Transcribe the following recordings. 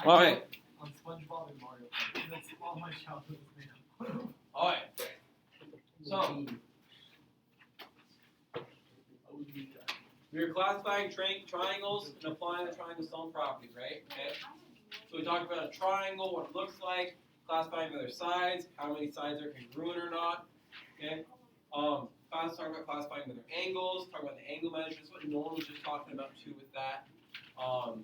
Alright. On SpongeBob and Mario Party. That's all my childhood was made up. Alright. So, we are classifying triangles and applying the triangle sum properties, right? Okay. So we talked about a triangle, what it looks like, classifying by their sides, how many sides are congruent or not. Okay. Talk about classifying by their angles, talk about the angle measures, what Norm was just talking about too with that. And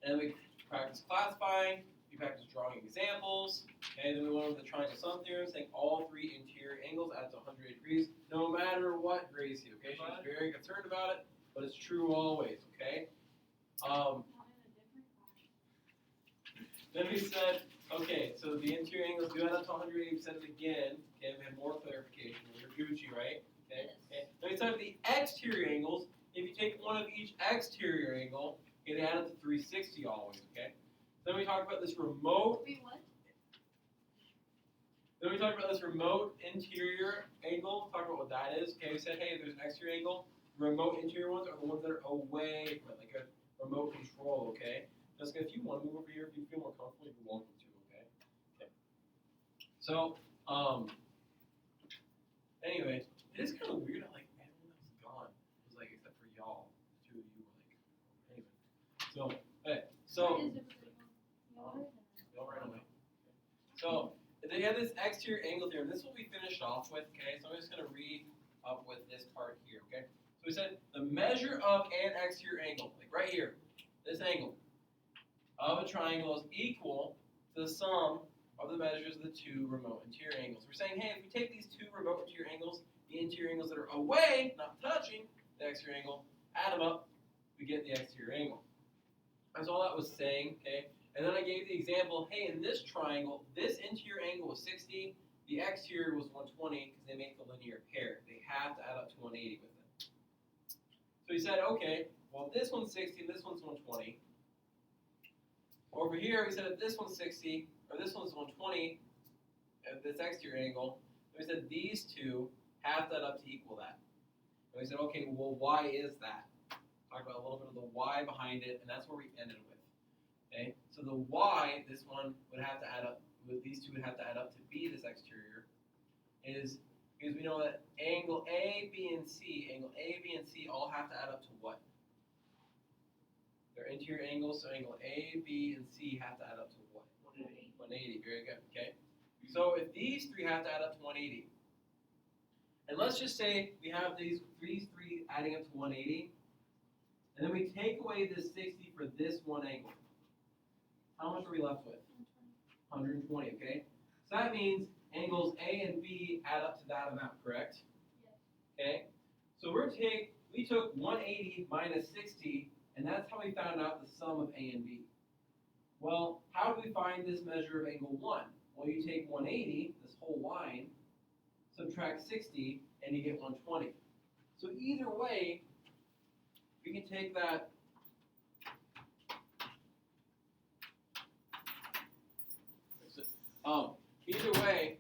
then we practice classifying, we practice drawing examples, and then we went over the triangle sum theorem, saying all three interior angles add to 180 degrees, no matter what Gracie, okay? She's very concerned about it, but it's true always, okay? Then we said, okay, so the interior angles do add up to 180, we said it again, okay? We had more clarification, we were Gucci, right? Okay. Then we said the exterior angles, if you take one of each exterior angle, it add up to 360 always, okay? Then we talked about this remote. Wait, what? Then we talked about this remote interior angle. Talk about what that is. Okay, we said, hey, there's an exterior angle. Remote interior ones are the ones that are away from it, like a remote control. Okay. Jessica, if you want to move over here, if you feel more comfortable, you're welcome to. Okay. Okay. So, anyway, it is kind of weird. Like everyone else is gone. It was like except for y'all. The two of you were like, anyway. So, okay. So. Don't run away. So they have this exterior angle theorem. This is what we finished off with, okay? So I'm just going to read up with this part here, okay? So we said the measure of an exterior angle, like right here, this angle of a triangle is equal to the sum of the measures of the two remote interior angles. We're saying, hey, if we take these two remote interior angles, the interior angles that are away, not touching the exterior angle, add them up, we get the exterior angle. That's all that was saying, okay? And then I gave the example, hey, in this triangle, this interior angle was 60, the exterior was 120 because they make the linear pair. They have to add up to 180 with it. So he said, okay, well, this one's 60 and this one's 120. Over here, we said if this one's 60, or this one's 120, at this exterior angle, we said these two have to add up to equal that. And we said, okay, well, why is that? Talk about a little bit of the why behind it, and that's where we ended with. Okay, so the y, this one would have to add up, these two would have to add up to be this exterior, is because we know that angle A, B, and C, all have to add up to what? They're interior angles, so angle A, B, and C have to add up to what? 180. 180, very good, okay? So if these three have to add up to 180, and let's just say we have these three adding up to 180, and then we take away this 60 for this one angle. How much are we left with? 120, okay? So that means angles A and B add up to that amount, correct? Yes. Okay? So we took 180 minus 60, and that's how we found out the sum of A and B. Well, how do we find this measure of angle 1? Well, you take 180, this whole line, subtract 60, and you get 120. So either way, we can take that either way,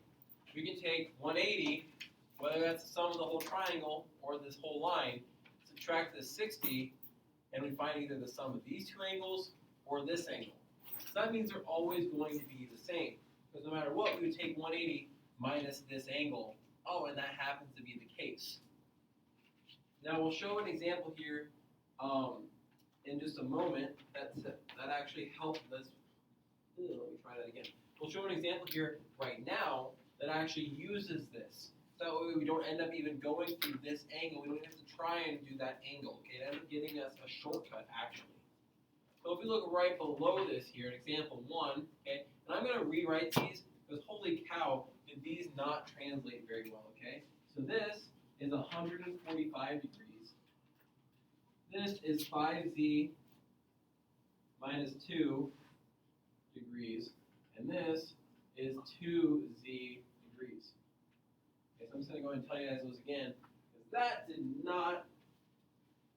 we can take 180, whether that's the sum of the whole triangle or this whole line, subtract this 60, and we find either the sum of these two angles or this angle. So that means they're always going to be the same. Because no matter what, we would take 180 minus this angle. Oh, and that happens to be the case. Now we'll show an example here in just a moment that actually helps us. Let me try that again. We'll show an example here right now that actually uses this. So that way we don't end up even going through this angle. We don't even have to try and do that angle. Okay, it ends up getting us a shortcut actually. So if we look right below this here, in example 1, okay, and I'm going to rewrite these because holy cow, did these not translate very well, okay? So this is 145 degrees. This is 5z minus 2 degrees. And this is 2z degrees. Okay, so I'm just going to go ahead and tell you guys those again, because that did not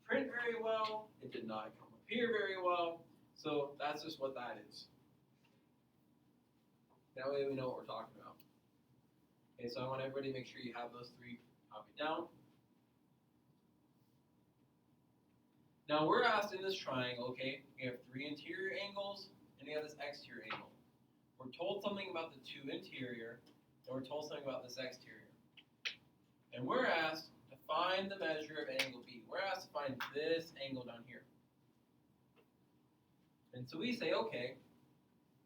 print very well. It did not come up here very well. So that's just what that is. That way we know what we're talking about. Okay, so I want everybody to make sure you have those three copied down. Now we're asked in this triangle, okay, we have three interior angles and and you have this exterior angle. We're told something about the two interior, and we're told something about this exterior. And we're asked to find the measure of angle B. We're asked to find this angle down here. And so we say, okay,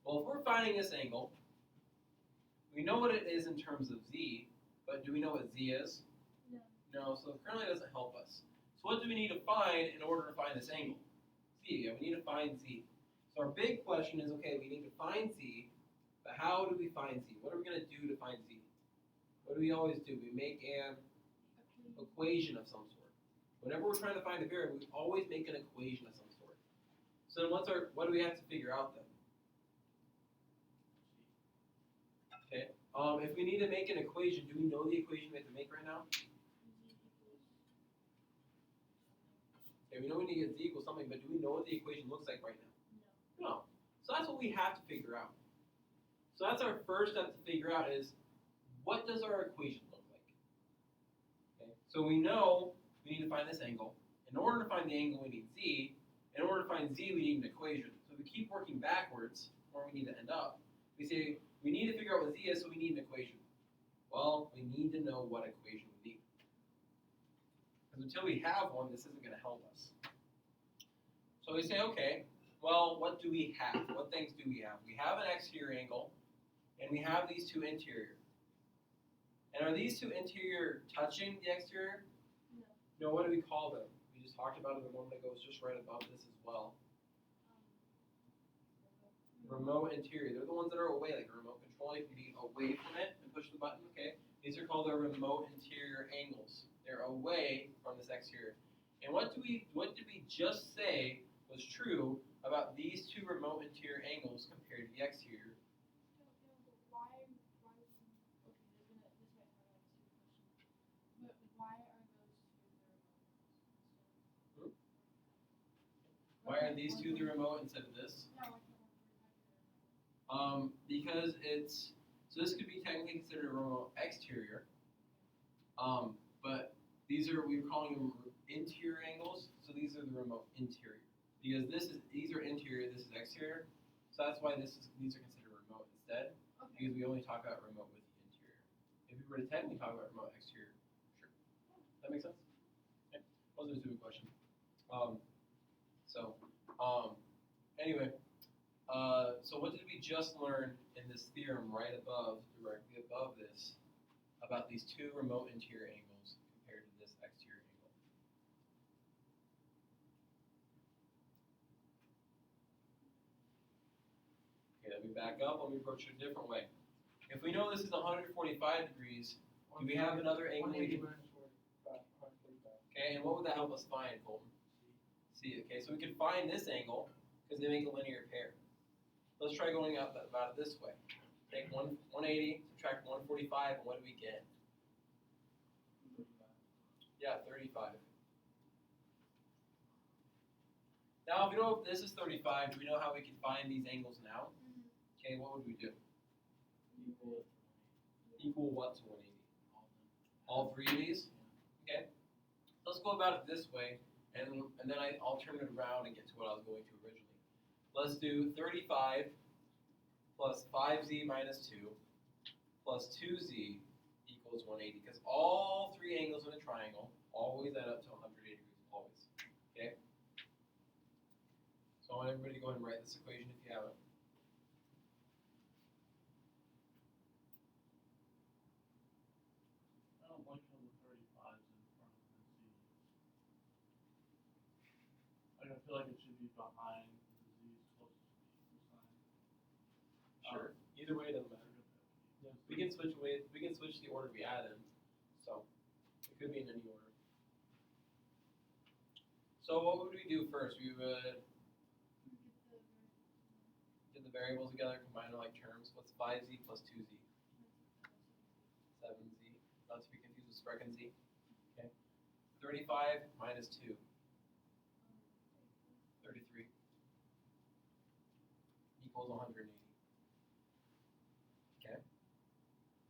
well, if we're finding this angle, we know what it is in terms of z, but do we know what z is? No. No, so it currently doesn't help us. So what do we need to find in order to find this angle? Z, yeah, we need to find z. So our big question is, okay, we need to find z, but how do we find z? What are we going to do to find z? What do we always do? We make an equation of some sort. Whenever we're trying to find a variable, we always make an equation of some sort. So then what do we have to figure out then? Okay. If we need to make an equation, do we know the equation we have to make right now? Okay, we know we need to get z equals something, but do we know what the equation looks like right now? No. So that's what we have to figure out. So that's our first step to figure out is, what does our equation look like? Okay. So we know we need to find this angle. In order to find the angle, we need z. In order to find z, we need an equation. So if we keep working backwards, where we need to end up, we say we need to figure out what z is, so we need an equation. Well, we need to know what equation we need. Because until we have one, this isn't going to help us. So we say, okay, well, what do we have? What things do we have? We have an exterior angle, and we have these two interior. And are these two interior touching the exterior? No. No, what do we call them? We just talked about it a moment ago. It's just right above this as well. Remote interior. They're the ones that are away, like a remote control. You can be away from it and push the button, okay? These are called the remote interior angles. They're away from this exterior. And what did we just say was true about these two remote interior angles compared to the exterior? Why are these two the remote instead of this? Because so this could be technically considered a remote exterior, but we were calling them interior angles, so these are the remote interior. Because these are interior, this is exterior, so that's why these are considered remote instead, because we only talk about remote with the interior. If we were to technically talk about remote exterior, sure. That makes sense? Okay. Wasn't a stupid question. Anyway, so what did we just learn in this theorem directly above this, about these two remote interior angles compared to this exterior angle? Okay, let me back up. Let me approach it a different way. If we know this is 145 degrees, do we have another angle we can... Okay, and what would that help us find, Colton? C. Okay, so we can find this angle because they make a linear pair. Let's try going about it this way. Take 180, subtract 145, and what do we get? Yeah, 35. Now, if we know if this is 35, do we know how we can find these angles now? Okay, what would we do? Equal what to 180? All three of these? Okay. Let's go about it this way, and then I'll turn it around and get to what I was going to originally. Let's do 35 plus 5z minus 2 plus 2z equals 180, because all three angles in a triangle always add up to 180 degrees, always. Okay? So I want everybody to go ahead and write this equation if you have it. I don't like how the 35's in front of the z. Like, I feel like it should be behind the z's closest to the equal sign. Sure. Either way, it doesn't matter. We can switch the order we add in, so it could be in any order. So what would we do first? We would get the variables together, combine their like terms. What's 5z plus 2z? 7z. Not to be confused with Spreck and z. Okay. 35 minus 2. 33 equals 180. Okay.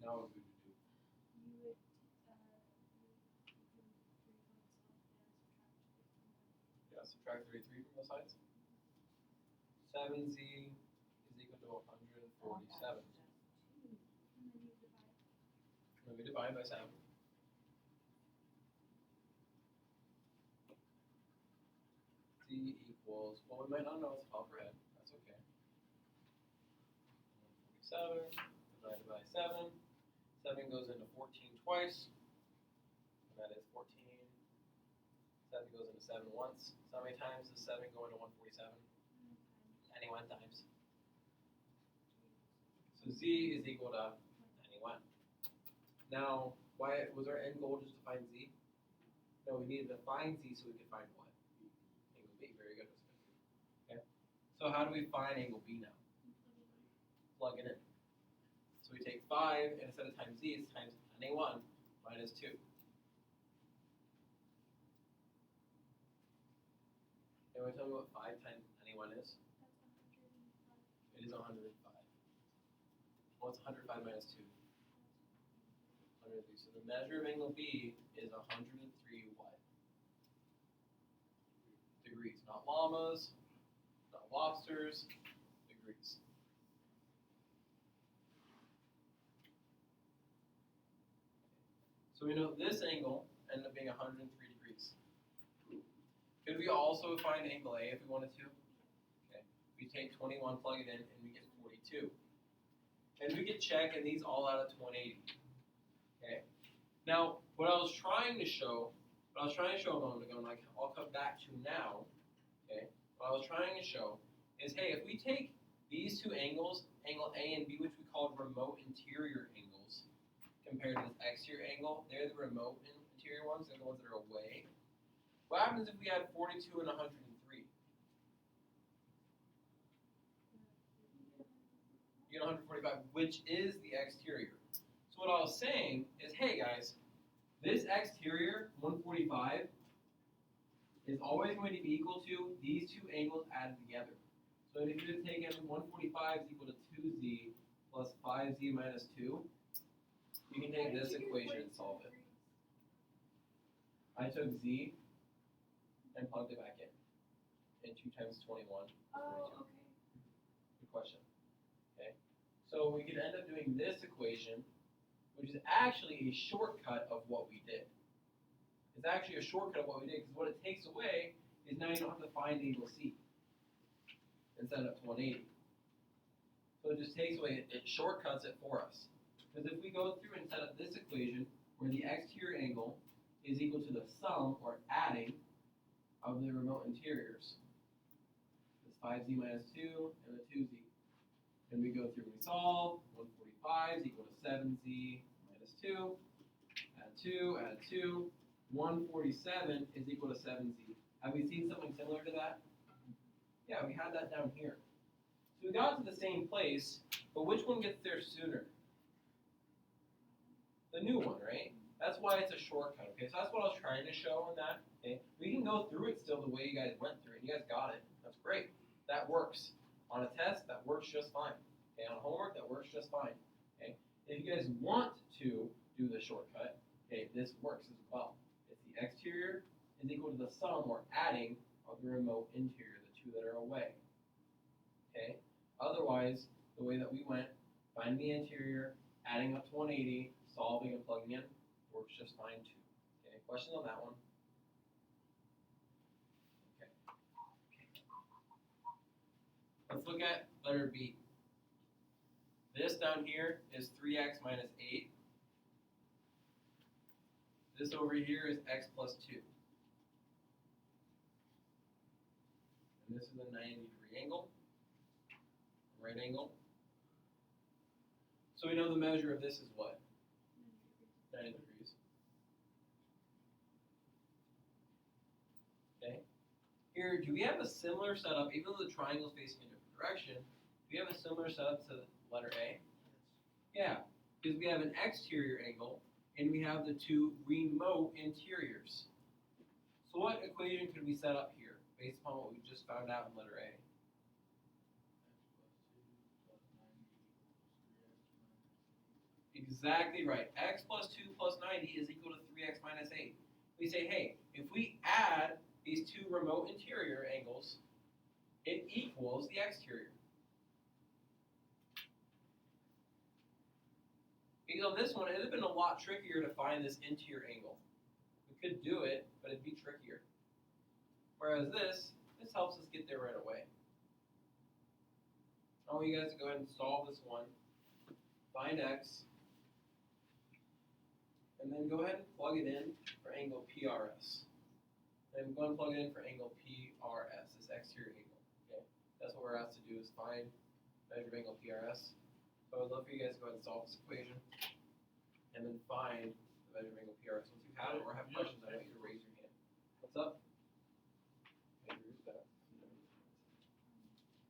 Now what would we do? Yeah, subtract 33 from both sides. 7z 147. And we divide by 7. Z equals, well, we might not know it's top or head. That's okay. 147 divided by 7. 7 goes into 14 twice. And that is 14. 7 goes into 7 once. So how many times does 7 go into 147? 91 times. So Z is equal to 91. Now, why was our end goal just to find Z? No, we needed to find Z so we could find what? Angle B. Very good. Okay. So how do we find angle B now? Plug it in. So we take 5 and instead of times Z, it's times 91 minus 2. Anyone tell me what 5 times 91 is? It is 105. What's 105 minus 2? 103. So the measure of angle B is 103 what? Degrees. Not llamas, not lobsters, degrees. So we know this angle ended up being 103 degrees. Could we also find angle A if we wanted to? Okay. We take 21, plug it in, and we get 42. And we could check, and these all out at 180. Okay. Now, what I was trying to show a moment ago, and I'll come back to now. Okay. What I was trying to show is, hey, if we take these two angles, angle A and B, which we called remote interior angles, compared to this exterior angle, they're the remote interior ones, they're the ones that are away. What happens if we add 42 and 103? You get 145, which is the exterior. So what I was saying is, hey guys, this exterior, 145, is always going to be equal to these two angles added together. So if you just take 145 is equal to 2z plus 5z minus 2, you can take this equation and solve it. I took z and plugged it back in. And 2 times 21 is 42. Oh, okay. Good question. Okay. So we could end up doing this equation, which is actually a shortcut of what we did. It's actually a shortcut of what we did, because what it takes away is now you don't have to find angle C and set it up to 180. So it just takes away, it shortcuts it for us. Because if we go through and set up this equation, where the exterior angle is equal to the sum, or adding, of the remote interiors. It's 5z minus 2 and the 2z. And we go through and we solve. 145 is equal to 7z minus 2. Add 2, add 2. 147 is equal to 7z. Have we seen something similar to that? Yeah, we had that down here. So we got to the same place, but which one gets there sooner? The new one, right? That's why it's a shortcut, okay? So that's what I was trying to show on that, okay? We can go through it still the way you guys went through it. You guys got it. That's great. That works. On a test, that works just fine. Okay, on homework, that works just fine, okay? If you guys want to do the shortcut, okay, this works as well. It's the exterior is equal to the sum, or adding, of the remote interior, the two that are away, okay? Otherwise, the way that we went, find the interior, adding up to 180, solving and plugging in, works just fine too. Okay, questions on that one? Okay. Let's look at letter B. This down here is 3x minus 8. This over here is x plus 2. And this is a 90-degree angle, right angle. So we know the measure of this is what? 90 degrees. Okay. Here, do we have a similar setup, even though the triangle is facing a different direction, do we have a similar setup to letter A? Yeah, because we have an exterior angle, and we have the two remote interiors. So what equation could we set up here, based upon what we just found out in letter A? Exactly right. X plus 2 plus 90 is equal to 3x minus 8. We say, hey, if we add these two remote interior angles, it equals the exterior. See, on this one, it would have been a lot trickier to find this interior angle. We could do it, but it'd be trickier. Whereas this helps us get there right away. I want you guys to go ahead and solve this one. Find x. And then go ahead and plug it in for angle PRS. And go ahead and plug it in for angle PRS, this exterior angle. Okay, that's what we're asked to do, is find measure of angle PRS. So I would love for you guys to go ahead and solve this equation, and then find the measure of angle PRS. Once you have it or have questions, I want you to raise your hand. What's up? Andrew, that.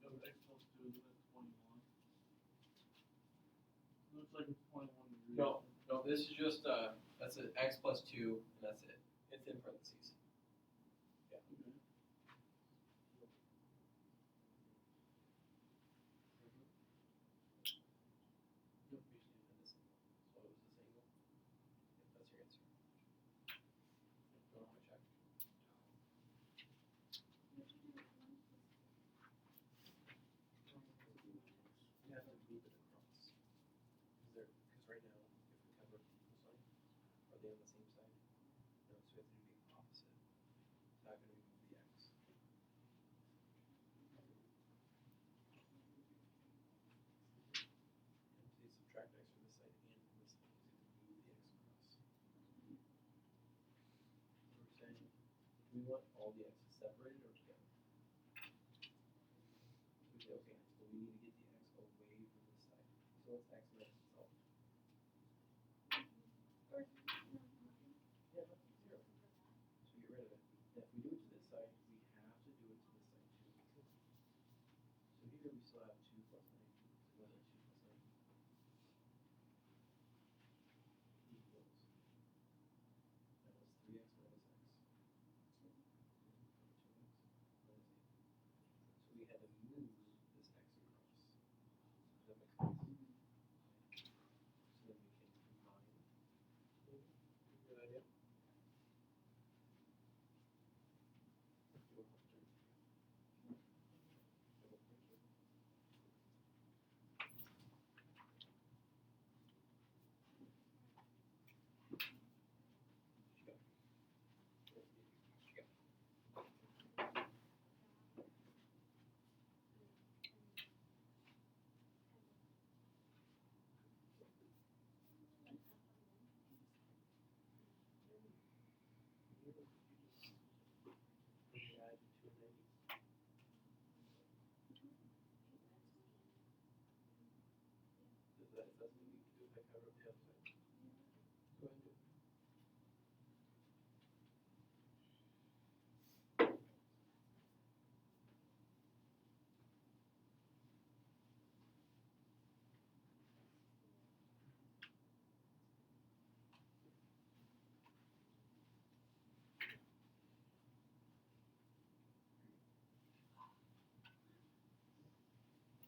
Go with x plus 2, isn't it 21? Looks like it's 21 degrees. No, this is just that's an x plus 2, and that's it. It's in parentheses. Yeah. Okay. So it was this angle. Yep, that's your answer. You want to check? You have to move it across. Because right now, if we cover this one, are they on the same side? No, so we have to do the opposite. So how can we move the x? And please subtract x from this side and from this side. So you have to move the x across. So we're saying, do we want all the x's separated or together? So we say, okay, so we need to get the x away from this side. So what's x minus itself? Yeah, that's 0. So get rid of it. If we do it to this side, we have to do it to this side too. So here we still have 2 plus 19. So what is 2 plus 19? Equals. That was 3x minus x. 2x minus 8. So we had to move this x across. Does that make sense? So then we can combine. Good idea. Is that something we can do if I cover up the other side? Go ahead and do it.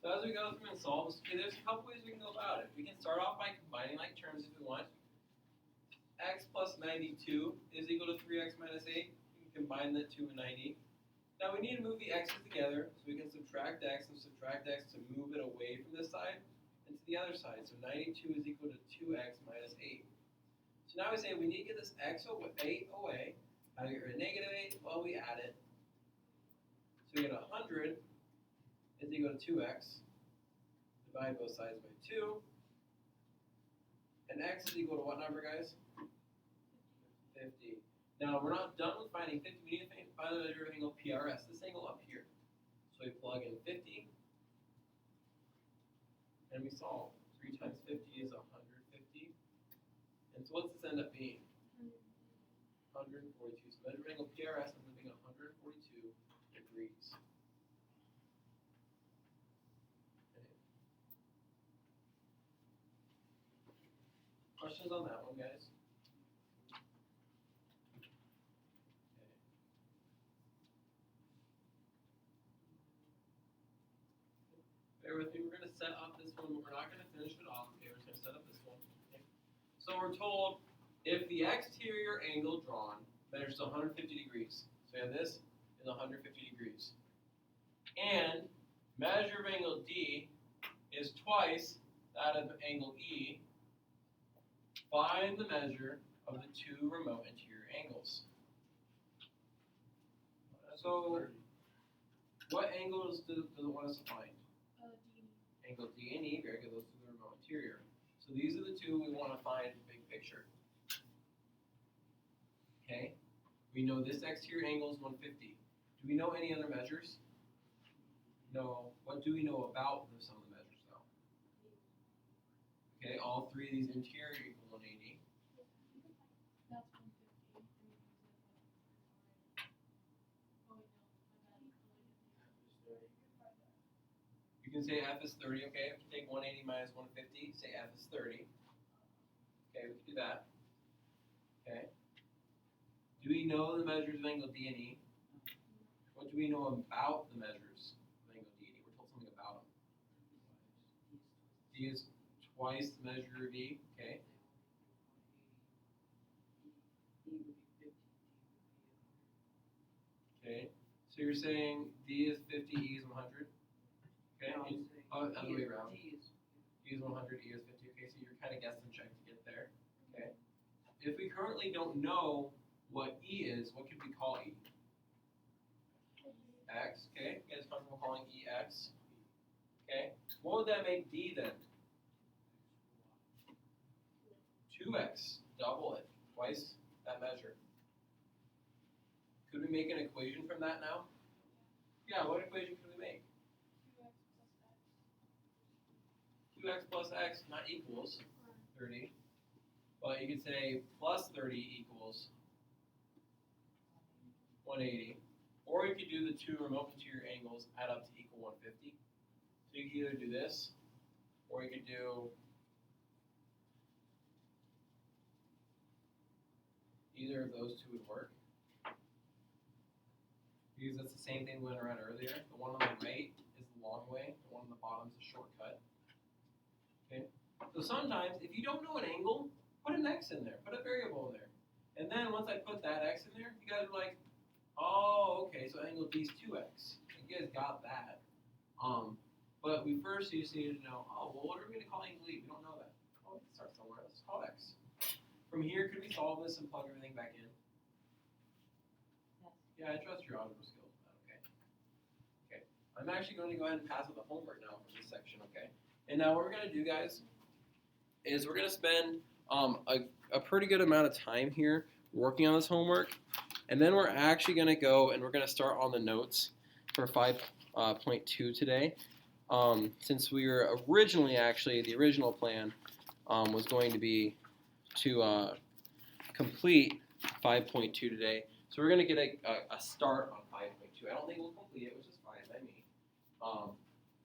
So as we go through and solve this, okay, there's a couple ways we can go about it. We can start off by combining like terms if we want. X plus 92 is equal to 3x minus 8. We can combine the 2 and 90. Now we need to move the x's together, so we can subtract x and subtract x to move it away from this side and to the other side. So 92 is equal to 2x minus 8. So now we say we need to get this x away, 8 away. How do we get rid of negative 8? Well, we add it. So we get 100 is equal to 2x. Divide both sides by 2. And x is equal to what number, guys? 50. Now, we're not done with finding 50. We need to find the measure of angle PRS, this angle up here. So we plug in 50. And we solve. 3 times 50 is 150. And so what's this end up being? 142. So measure of angle PRS ends up being 142 degrees. Questions on that one, guys? Okay. Bear with me, we're going to set up this one. We're not going to finish it off. Okay, we're just going to set up this one. Okay. So we're told if the exterior angle drawn measures 150 degrees, so yeah, this is 150 degrees, and measure of angle D is twice that of angle E, Find the measure of the two remote interior angles. So, what angles does it want us to find? Angle D and E, very good, those are the remote interior. So these are the two we want to find in the big picture. Okay, we know this exterior angle is 150. Do we know any other measures? No. What do we know about some of the measures though? Okay, all three of these interior equal 180. You can say F is 30, okay? If you take 180 minus 150, say F is 30. Okay, we can do that. Okay. Do we know the measures of angle D and E? What do we know about the measures of angle D and E? We're told something about them. D is twice the measure of E, okay? Okay, so you're saying D is 50, E is 100? Okay, other way around. D is 100, E is 50. Okay, so you're kind of guessing check to get there. Okay. If we currently don't know what E is, what could we call E? X. Okay. You guys comfortable calling E X? Okay. What would that make D then? 2x. Double it. Twice that measure. Could we make an equation from that now? Yeah. What equation could we make? 2x plus x not equals 30, but you could say plus 30 equals 180, or you could do the two remote interior angles add up to equal 150. So you could either do this, or you could do either of those two would work. Because that's the same thing we went around earlier. The one on the right is the long way, the one on the bottom is a shortcut. Okay. So sometimes, if you don't know an angle, put an x in there, put a variable in there. And then once I put that x in there, you guys are like, oh, okay, so angle D is 2x. You guys got that. But we first just needed to know, oh, well, what are we going to call angle E? We don't know that. Oh, we can start somewhere. Let's call x. From here, could we solve this and plug everything back in? Yeah, I trust your algebra skills. Okay. Okay. I'm actually going to go ahead and pass out the homework now for this section, okay? And now what we're going to do, guys, is we're going to spend a pretty good amount of time here working on this homework. And then we're actually going to go and we're going to start on the notes for 5.2 today. Since we were originally, the original plan was going to be to complete 5.2 today. So we're going to get a start on 5.2. I don't think we'll complete it, which is fine by me.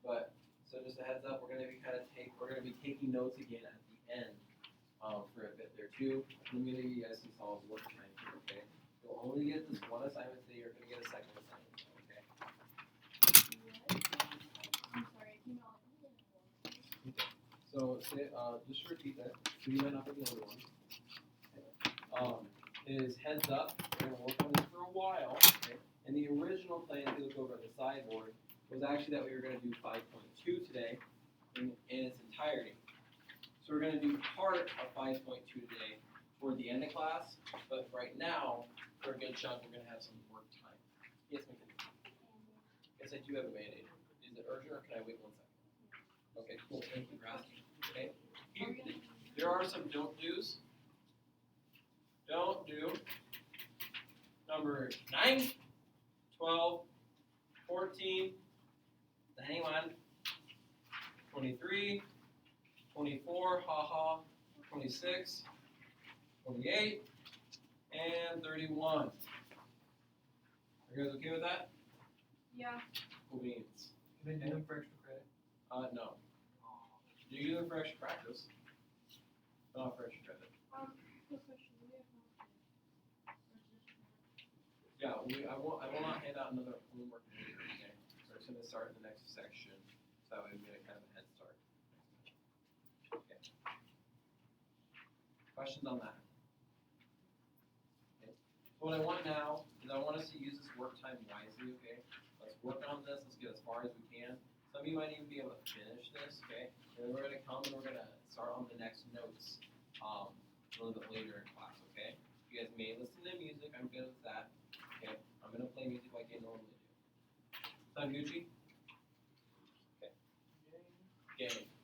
But so just a heads up, we're going to be taking notes again at the end for a bit there too. I'm going to give you guys some solid work time here, okay? You'll only get this one assignment today. You're going to get a second assignment, okay? I'm sorry, I came out. So just to repeat that, so you might not be the only one. Is heads up. We're going to work on this for a while, okay? And the original plan, if you look over at the sideboard, was actually that we were going to do 5.2 today in its entirety. So we're going to do part of 5.2 today toward the end of class, but right now, for a good chunk, we're going to have some work time. Yes, Mackenzie? Yes, I do have a Band-Aid. Is it urgent or can I wait 1 second? Okay, cool. Thank you for asking. Okay. Here, there are some don't do's. Don't do number 9, 12, 14, 21, 23, 24, haha, 26, 28, and 31. Are you guys okay with that? Yeah. Cool beans. Can they do them for extra credit? No. You can do them for extra practice. Not for extra credit. Quick question. Do we have Yeah, I will not hand out another homework later, okay? So it's going to start in the next section, so that way we get a kind of a head start. Okay. Questions on that? Okay. So what I want now is I want us to use this work time wisely, okay? Let's work on this, let's get as far as we can. Some of you might even be able to finish this, okay? And then we're going to come and we're going to start on the next notes. a little bit later in class, okay? You guys may listen to music, I'm good with that. Okay, I'm gonna play music like I normally do. Sound Gucci? Okay. Game.